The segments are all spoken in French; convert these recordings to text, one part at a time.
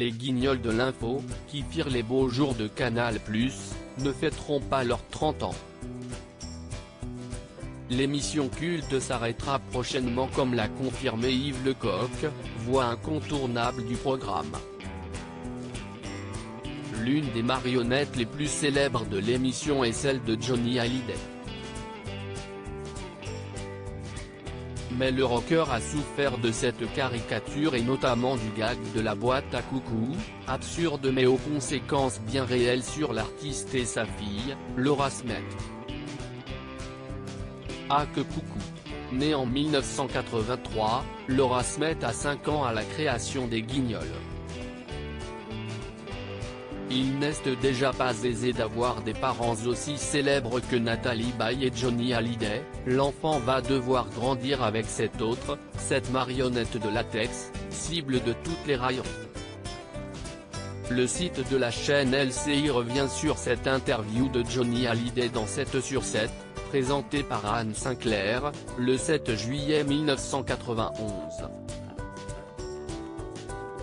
Les guignols de l'info, qui firent les beaux jours de Canal+, ne fêteront pas leurs 30 ans. L'émission culte s'arrêtera prochainement comme l'a confirmé Yves Lecoq, voix incontournable du programme. L'une des marionnettes les plus célèbres de l'émission est celle de Johnny Hallyday. Mais le rocker a souffert de cette caricature et notamment du gag de la boîte à coucou, absurde mais aux conséquences bien réelles sur l'artiste et sa fille, Laura Smet. Ah que coucou. Née en 1983, Laura Smet a 5 ans à la création des Guignols. Il n'est déjà pas aisé d'avoir des parents aussi célèbres que Nathalie Baye et Johnny Hallyday, l'enfant va devoir grandir avec cette marionnette de latex, cible de toutes les railleries. Le site de la chaîne LCI revient sur cette interview de Johnny Hallyday dans 7 sur 7, présentée par Anne Sinclair, le 7 juillet 1991.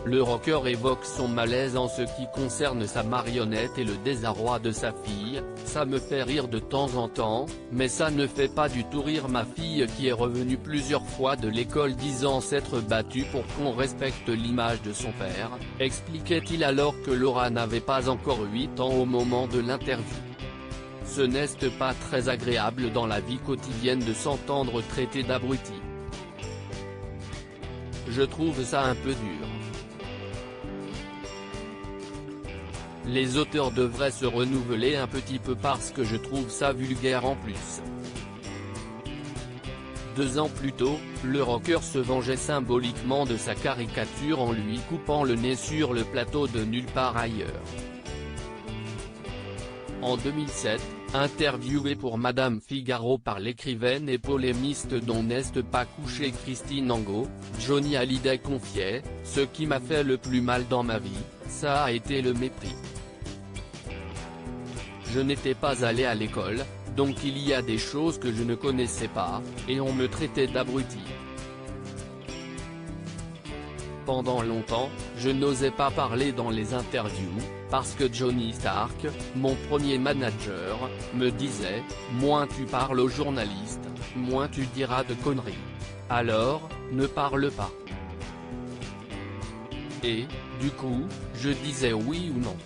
Le rocker évoque son malaise en ce qui concerne sa marionnette et le désarroi de sa fille. Ça me fait rire de temps en temps, mais ça ne fait pas du tout rire ma fille qui est revenue plusieurs fois de l'école disant s'être battue pour qu'on respecte l'image de son père, expliquait-il alors que Laura n'avait pas encore 8 ans au moment de l'interview. Ce n'est pas très agréable dans la vie quotidienne de s'entendre traiter d'abruti. Je trouve ça un peu dur. Les auteurs devraient se renouveler un petit peu parce que je trouve ça vulgaire en plus. 2 ans plus tôt, le rocker se vengeait symboliquement de sa caricature en lui coupant le nez sur le plateau de Nulle part ailleurs. En 2007, interviewé pour Madame Figaro par l'écrivaine et polémiste dont n'est pas couchée Christine Angot, Johnny Hallyday confiait « Ce qui m'a fait le plus mal dans ma vie, ça a été le mépris. Je n'étais pas allé à l'école, donc il y a des choses que je ne connaissais pas, et on me traitait d'abruti. Pendant longtemps, je n'osais pas parler dans les interviews, parce que Johnny Stark, mon premier manager, me disait « Moins tu parles aux journalistes, moins tu diras de conneries. Alors, ne parle pas. » Et, du coup, je disais oui ou non.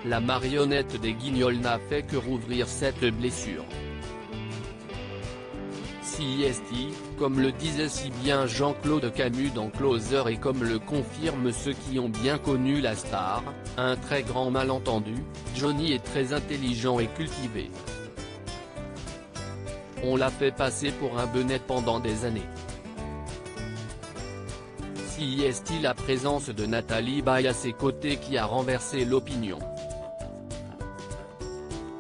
La marionnette des Guignols n'a fait que rouvrir cette blessure. CIST, comme le disait si bien Jean-Claude Camus dans Closer et comme le confirment ceux qui ont bien connu la star, un très grand malentendu, Johnny est très intelligent et cultivé. On l'a fait passer pour un benet pendant des années. CIST la présence de Nathalie Baye à ses côtés qui a renversé l'opinion.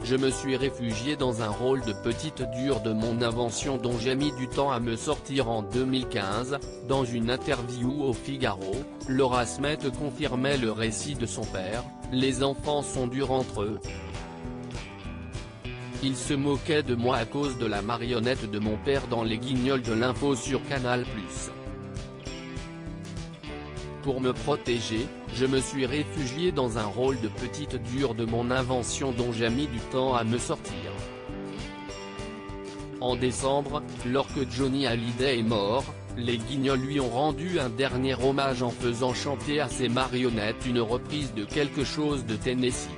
Je me suis réfugié dans un rôle de petite dure de mon invention dont j'ai mis du temps à me sortir en 2015, dans une interview au Figaro, Laura Smet confirmait le récit de son père, les enfants sont durs entre eux. Il se moquait de moi à cause de la marionnette de mon père dans les Guignols de l'info sur Canal+. Pour me protéger, je me suis réfugié dans un rôle de petite dure de mon invention dont j'ai mis du temps à me sortir. En décembre, lorsque Johnny Hallyday est mort, les Guignols lui ont rendu un dernier hommage en faisant chanter à ses marionnettes une reprise de quelque chose de Tennessee.